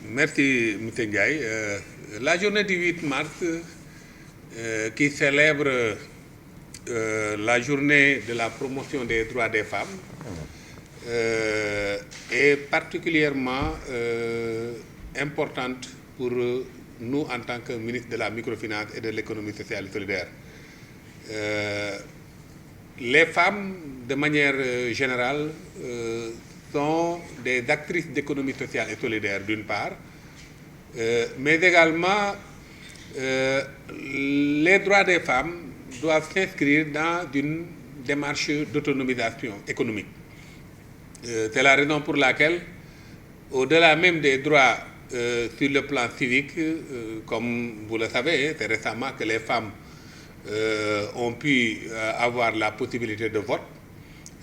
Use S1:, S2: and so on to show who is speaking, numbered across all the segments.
S1: Merci, M. Ndiaye. La journée du 8 mars, qui célèbre la journée de la promotion des droits des femmes, est particulièrement importante pour nous en tant que ministre de la microfinance et de l'économie sociale et solidaire. Les femmes, de manière générale, sont des actrices d'économie sociale et solidaire d'une part, mais également les droits des femmes doivent s'inscrire dans une démarche d'autonomisation économique. C'est la raison pour laquelle, au-delà même des droits sur le plan civique, comme vous le savez, c'est récemment que les femmes ont pu avoir la possibilité de vote.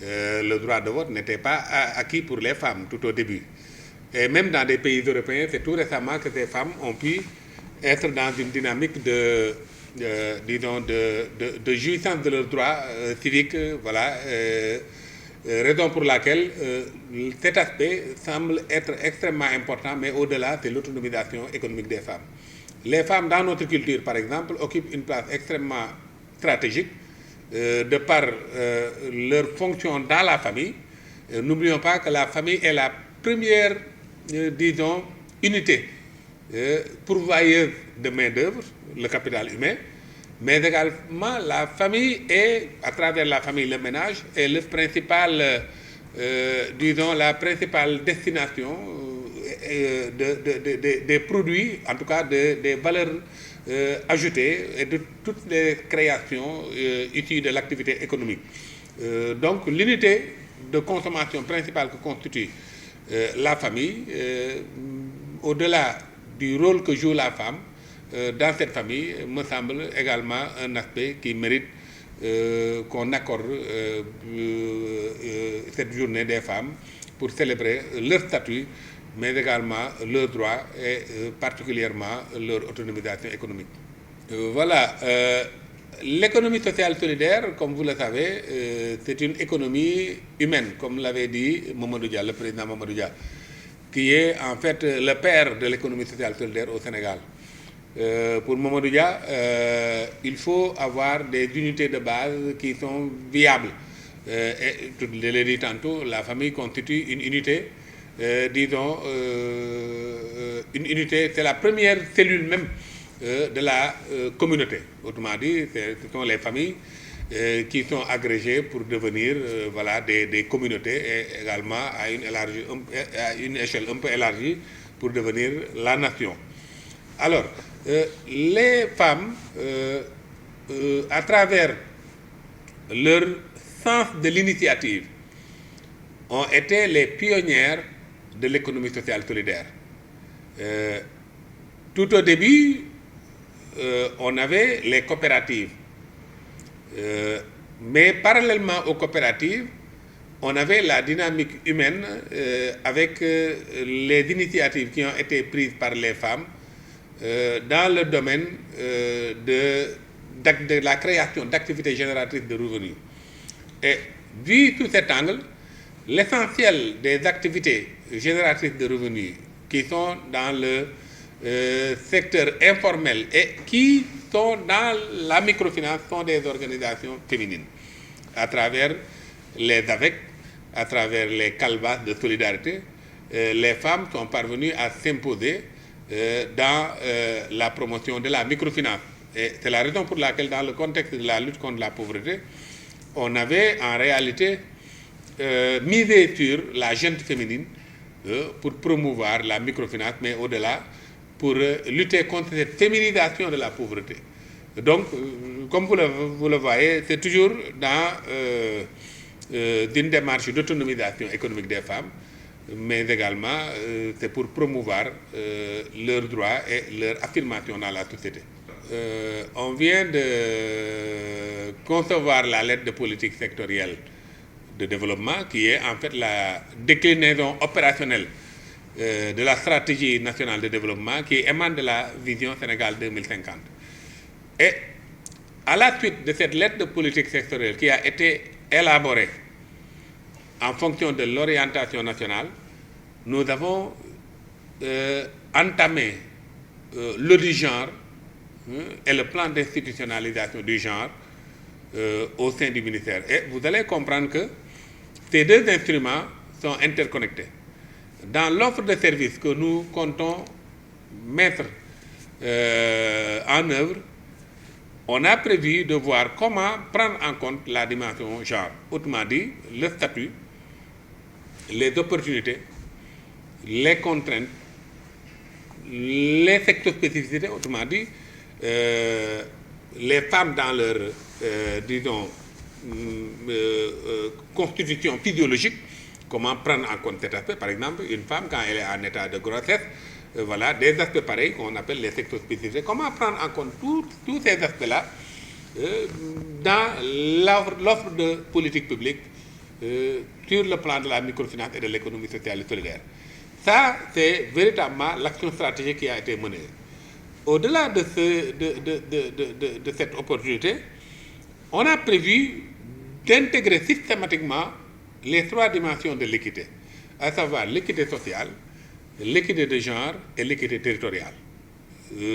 S1: Le droit de vote n'était pas acquis pour les femmes tout au début. Et même dans des pays européens, c'est tout récemment que ces femmes ont pu être dans une dynamique de jouissance de leurs droits civiques. Voilà, raison pour laquelle cet aspect semble être extrêmement important, mais au-delà, c'est l'autonomisation économique des femmes. Les femmes, dans notre culture, par exemple, occupent une place extrêmement stratégique de par leur fonction dans la famille. N'oublions pas que la famille est la première, disons, unité pourvoyeuse de main-d'œuvre, le capital humain, mais également la famille est, à travers la famille, le ménage, est le principal, disons, la principale destination des produits, en tout cas des valeurs ajoutées et de toutes les créations issues de l'activité économique. Donc l'unité de consommation principale que constitue la famille, au-delà du rôle que joue la femme dans cette famille, me semble également un aspect qui mérite qu'on accorde cette journée des femmes pour célébrer leur statut, mais également leurs droits et particulièrement leur autonomisation économique. Voilà, l'économie sociale solidaire, comme vous le savez, c'est une économie humaine, comme l'avait dit Mamadou Dia, le président Mamadou Dia, qui est en fait le père de l'économie sociale solidaire au Sénégal. Pour Mamadou Dia, il faut avoir des unités de base qui sont viables. Et je l'ai dit tantôt, la famille constitue une unité. Disons, une unité, c'est la première cellule même de la communauté. Autrement dit, ce sont les familles qui sont agrégées pour devenir voilà, des communautés et également à une échelle un peu élargie pour devenir la nation. Alors, les femmes, à travers leur sens de l'initiative, ont été les pionnières de l'économie sociale solidaire. Tout au début, on avait les coopératives. Mais parallèlement aux coopératives, on avait la dynamique humaine avec les initiatives qui ont été prises par les femmes dans le domaine de la création d'activités génératrices de revenus. Et vu sous cet angle, l'essentiel des activités génératrices de revenus qui sont dans le secteur informel et qui sont dans la microfinance sont des organisations féminines. À travers les AVEC, à travers les calvas de solidarité, les femmes sont parvenues à s'imposer dans la promotion de la microfinance. Et c'est la raison pour laquelle, dans le contexte de la lutte contre la pauvreté, on avait en réalité misé sur la gente féminine pour promouvoir la microfinance, mais au-delà, pour lutter contre cette féminisation de la pauvreté. Donc, comme vous le voyez, c'est toujours dans une démarche d'autonomisation économique des femmes, mais également c'est pour promouvoir leurs droits et leur affirmation dans la société. On vient de concevoir la lettre de politique sectorielle de développement qui est en fait la déclinaison opérationnelle de la stratégie nationale de développement qui émane de la vision Sénégal 2050. Et à la suite de cette lettre de politique sectorielle qui a été élaborée en fonction de l'orientation nationale, nous avons entamer l'audit genre et le plan d'institutionnalisation du genre au sein du ministère. Et vous allez comprendre que ces deux instruments sont interconnectés. Dans l'offre de services que nous comptons mettre en œuvre, on a prévu de voir comment prendre en compte la dimension genre. Autrement dit, le statut, les opportunités, les contraintes, les secteurs spécificités, autrement dit, les femmes dans leur, disons, constitution physiologique, comment prendre en compte cet aspect. Par exemple, une femme, quand elle est en état de grossesse, voilà, des aspects pareils qu'on appelle les secteurs spécifiques. Comment prendre en compte tous ces aspects-là dans l'offre de politique publique sur le plan de la microfinance et de l'économie sociale et solidaire. Ça, c'est véritablement l'action stratégique qui a été menée. Au-delà de cette opportunité, on a prévu d'intégrer systématiquement les trois dimensions de l'équité, à savoir l'équité sociale, l'équité de genre et l'équité territoriale.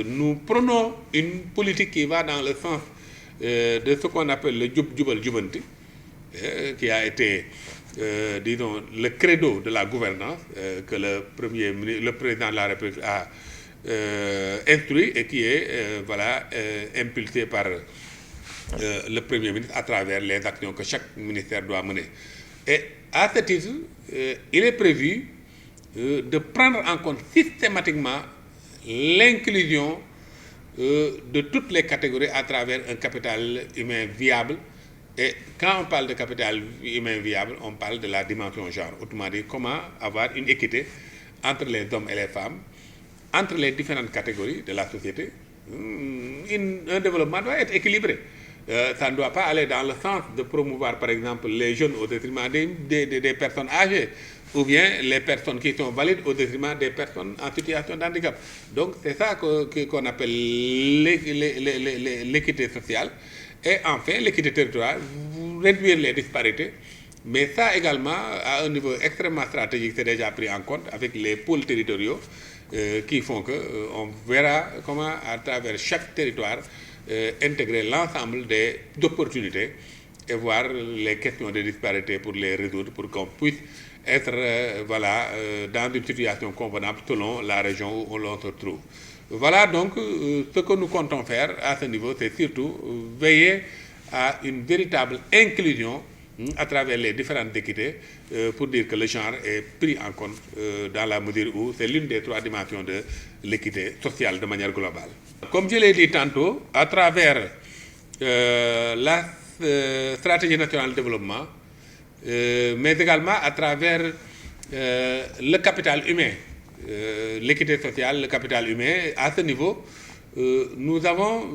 S1: Nous prenons une politique qui va dans le sens de ce qu'on appelle le Jubal Jubanti, qui a été, disons, le credo de la gouvernance que le président de la République a instruit et qui est voilà, impulsé par le Premier ministre à travers les actions que chaque ministère doit mener. Et à ce titre, il est prévu de prendre en compte systématiquement l'inclusion de toutes les catégories à travers un capital humain viable. Et quand on parle de capital humain viable, on parle de la dimension genre. Autrement dit, comment avoir une équité entre les hommes et les femmes, entre les différentes catégories de la société. Un développement doit être équilibré. Ça ne doit pas aller dans le sens de promouvoir, par exemple, les jeunes au détriment des personnes âgées, ou bien les personnes qui sont valides au détriment des personnes en situation de handicap. Donc, c'est ça qu'on appelle l'équité sociale. Et enfin, l'équité territoriale, réduire les disparités. Mais ça également, à un niveau extrêmement stratégique, c'est déjà pris en compte avec les pôles territoriaux qui font qu'on verra comment, à travers chaque territoire, intégrer l'ensemble des opportunités et voir les questions de disparité pour les résoudre, pour qu'on puisse être voilà, dans une situation convenable selon la région où l'on se trouve. Voilà donc ce que nous comptons faire à ce niveau, c'est surtout veiller à une véritable inclusion à travers les différentes équités pour dire que le genre est pris en compte dans la mesure où c'est l'une des trois dimensions de l'équité sociale de manière globale. Comme je l'ai dit tantôt, à travers la stratégie nationale de développement, mais également à travers le capital humain, l'équité sociale, le capital humain, à ce niveau, nous avons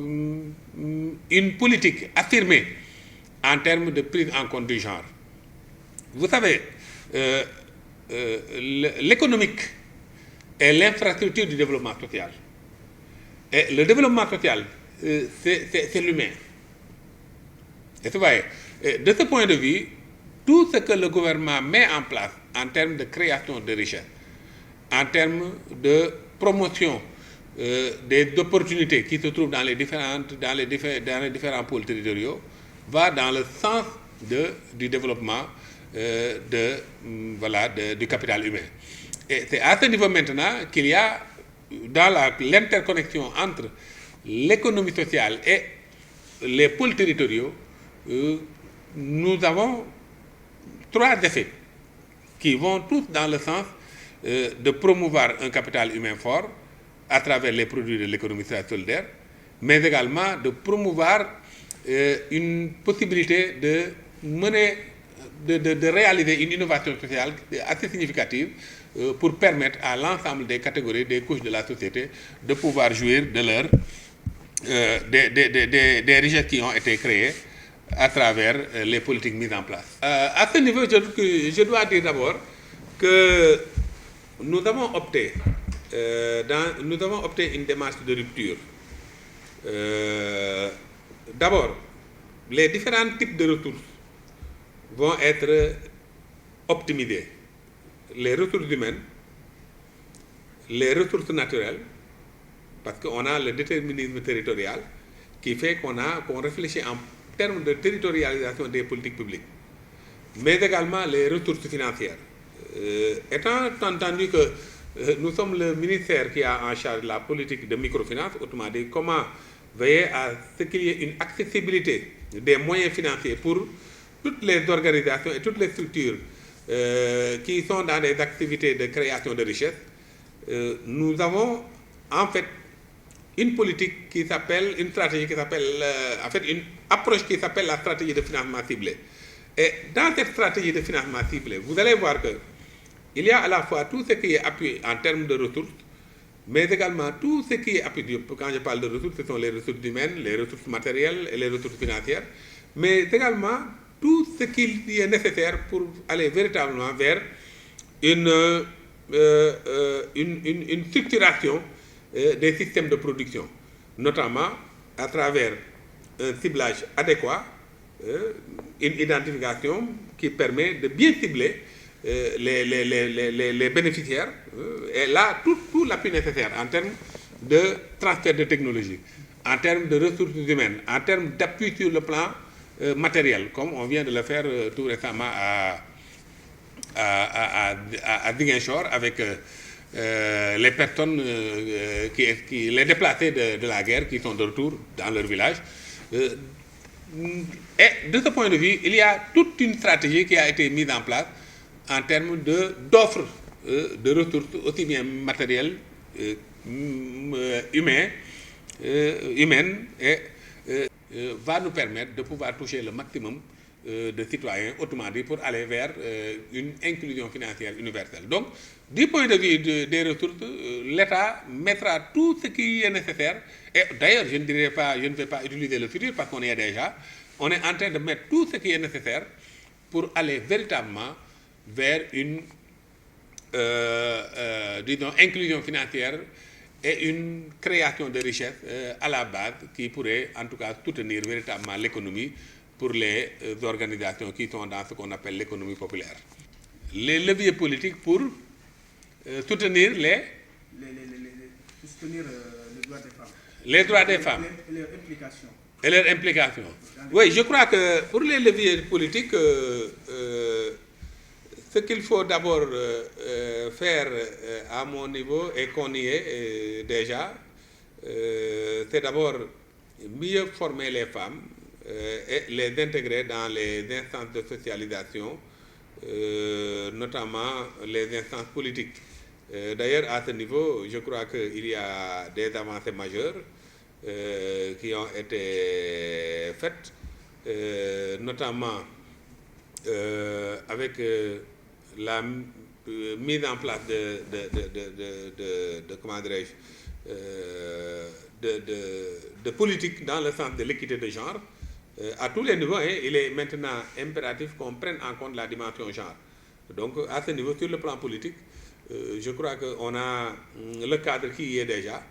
S1: une politique affirmée en termes de prise en compte du genre. Vous savez, l'économique est l'infrastructure du développement social. Et le développement social, c'est l'humain. Et vous voyez, de ce point de vue, tout ce que le gouvernement met en place en termes de création de richesse, en termes de promotion des opportunités qui se trouvent dans les différents pôles territoriaux, va dans le sens du développement du capital humain. Et c'est à ce niveau maintenant qu'il y a, dans l'interconnexion entre l'économie sociale et les pôles territoriaux, nous avons trois effets qui vont tous dans le sens de promouvoir un capital humain fort à travers les produits de l'économie sociale solidaire, mais également de promouvoir une possibilité de mener, de réaliser une innovation sociale assez significative pour permettre à l'ensemble des catégories, des couches de la société de pouvoir jouir de leur des richesses qui ont été créées à travers les politiques mises en place. À ce niveau, je dois dire d'abord que nous avons opté une démarche de rupture. D'abord, les différents types de ressources vont être optimisés. Les ressources humaines, les ressources naturelles, parce qu'on a le déterminisme territorial qui fait qu'on réfléchit en termes de territorialisation des politiques publiques, mais également les ressources financières. Étant entendu que nous sommes le ministère qui a en charge la politique de microfinance, autrement dit, comment veiller à ce qu'il y ait une accessibilité des moyens financiers pour toutes les organisations et toutes les structures qui sont dans des activités de création de richesse. Nous avons en fait une politique qui s'appelle, une stratégie qui s'appelle, en fait une approche qui s'appelle la stratégie de financement ciblé. Et dans cette stratégie de financement ciblé, vous allez voir que il y a à la fois tout ce qui est appuyé en termes de ressources, mais également tout ce qui est appuyé, quand je parle de ressources, ce sont les ressources humaines, les ressources matérielles et les ressources financières, mais également tout ce qui est nécessaire pour aller véritablement vers une structuration des systèmes de production, notamment à travers un ciblage adéquat, une identification qui permet de bien cibler les bénéficiaires, et là tout l'appui nécessaire en termes de transfert de technologie, en termes de ressources humaines, en termes d'appui sur le plan matériel, comme on vient de le faire tout récemment à Ziguinchor avec les personnes, les déplacés de la guerre qui sont de retour dans leur village. Et de ce point de vue, il y a toute une stratégie qui a été mise en place en termes d'offres de ressources aussi bien matérielles, humaines, et va nous permettre de pouvoir toucher le maximum de citoyens, autrement dit, pour aller vers une inclusion financière universelle. Donc, du point de vue des ressources, l'État mettra tout ce qui est nécessaire, et d'ailleurs, je ne vais pas utiliser le futur parce qu'on y est déjà, on est en train de mettre tout ce qui est nécessaire pour aller véritablement vers une disons, inclusion financière et une création de richesse à la base qui pourrait en tout cas soutenir véritablement l'économie pour les organisations qui sont dans ce qu'on appelle l'économie populaire. Les leviers politiques pour soutenir
S2: soutenir les droits des femmes.
S1: Les droits des femmes.
S2: Et leurs implications.
S1: Et leurs implications. Oui, je crois que pour les leviers politiques, ce qu'il faut d'abord faire à mon niveau et qu'on y est déjà, c'est d'abord mieux former les femmes et les intégrer dans les instances de socialisation, notamment les instances politiques. D'ailleurs, à ce niveau, je crois qu'il y a des avancées majeures qui ont été faites, notamment avec la mise en place de politiques dans le sens de l'équité de genre. À tous les niveaux, il est maintenant impératif qu'on prenne en compte la dimension genre. Donc, à ce niveau, sur le plan politique, je crois qu'on a le cadre qui y est déjà.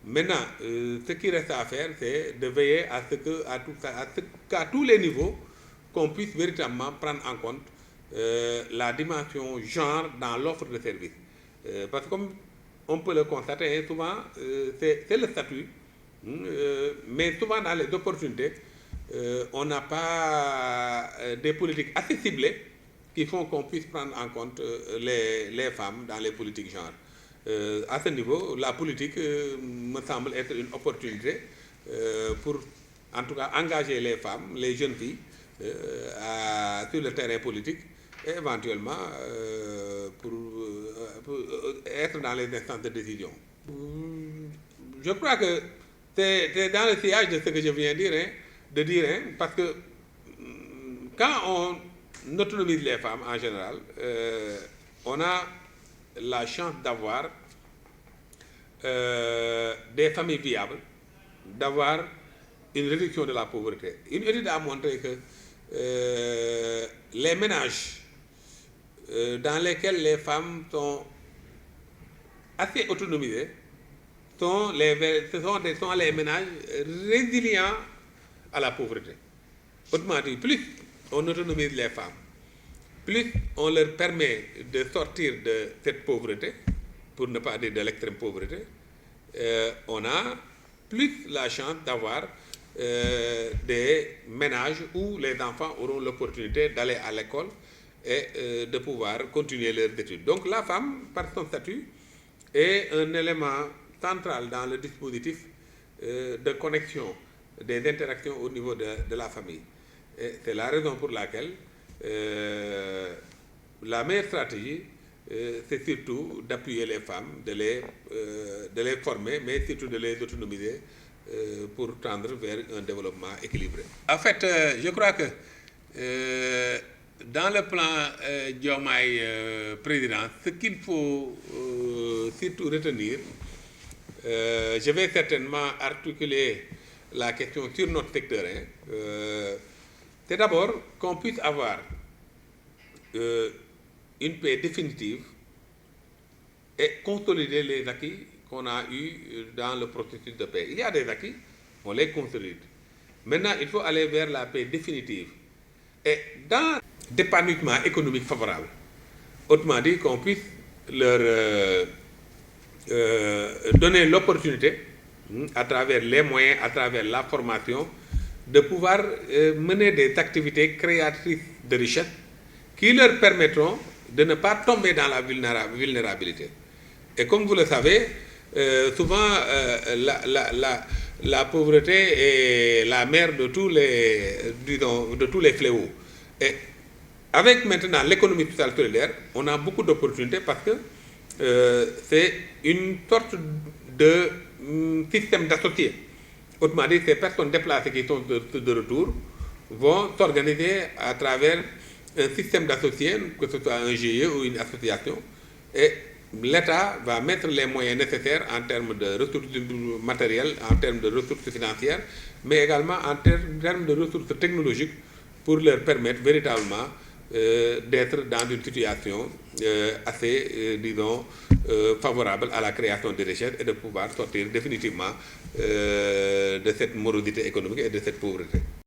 S1: Maintenant, ce qui reste à faire, c'est de veiller à ce qu'à tous les niveaux, qu'on puisse véritablement prendre en compte la dimension genre dans l'offre de services. Parce que comme on peut le constater, souvent, c'est le statut, mais souvent dans les opportunités, on n'a pas des politiques assez ciblées qui font qu'on puisse prendre en compte les femmes dans les politiques genre. À ce niveau, la politique me semble être une opportunité pour, en tout cas, engager les femmes, les jeunes filles, sur le terrain politique et éventuellement pour être dans les instances de décision. Je crois que c'est dans le sillage de ce que je viens de dire, parce que quand on autonomise les femmes en général, on a la chance d'avoir des familles viables, d'avoir une réduction de la pauvreté. Une étude a montré que les ménages dans lesquels les femmes sont assez autonomisées sont les ménages résilients à la pauvreté. Autrement dit, plus on autonomise les femmes, plus on leur permet de sortir de cette pauvreté, pour ne pas dire de l'extrême pauvreté, on a plus la chance d'avoir des ménages où les enfants auront l'opportunité d'aller à l'école et de pouvoir continuer leurs études. Donc la femme, par son statut, est un élément central dans le dispositif de connexion des interactions au niveau de la famille. Et c'est la raison pour laquelle la meilleure stratégie, c'est surtout d'appuyer les femmes, de les former, mais surtout de les autonomiser pour tendre vers un développement équilibré. En fait, je crois que dans le plan Diomaye président, ce qu'il faut surtout retenir, je vais certainement articuler la question sur notre secteur. C'est d'abord qu'on puisse avoir une paix définitive et consolider les acquis qu'on a eus dans le processus de paix. Il y a des acquis, on les consolide. Maintenant, il faut aller vers la paix définitive. Et dans d'épanouissement économique favorable, autrement dit, qu'on puisse leur donner l'opportunité, à travers les moyens, à travers la formation, de pouvoir mener des activités créatrices de richesse qui leur permettront de ne pas tomber dans la vulnérabilité. Et comme vous le savez, souvent la pauvreté est la mère de tous les fléaux. Et avec maintenant l'économie sociale solidaire, on a beaucoup d'opportunités parce que c'est une sorte de système d'associés. Autrement dit, ces personnes déplacées qui sont de retour vont s'organiser à travers un système d'associés, que ce soit un GIE ou une association, et l'État va mettre les moyens nécessaires en termes de ressources matérielles, en termes de ressources financières, mais également en termes de ressources technologiques pour leur permettre véritablement d'être dans une situation assez, disons, favorable à la création de richesses et de pouvoir sortir définitivement de cette morosité économique et de cette pauvreté.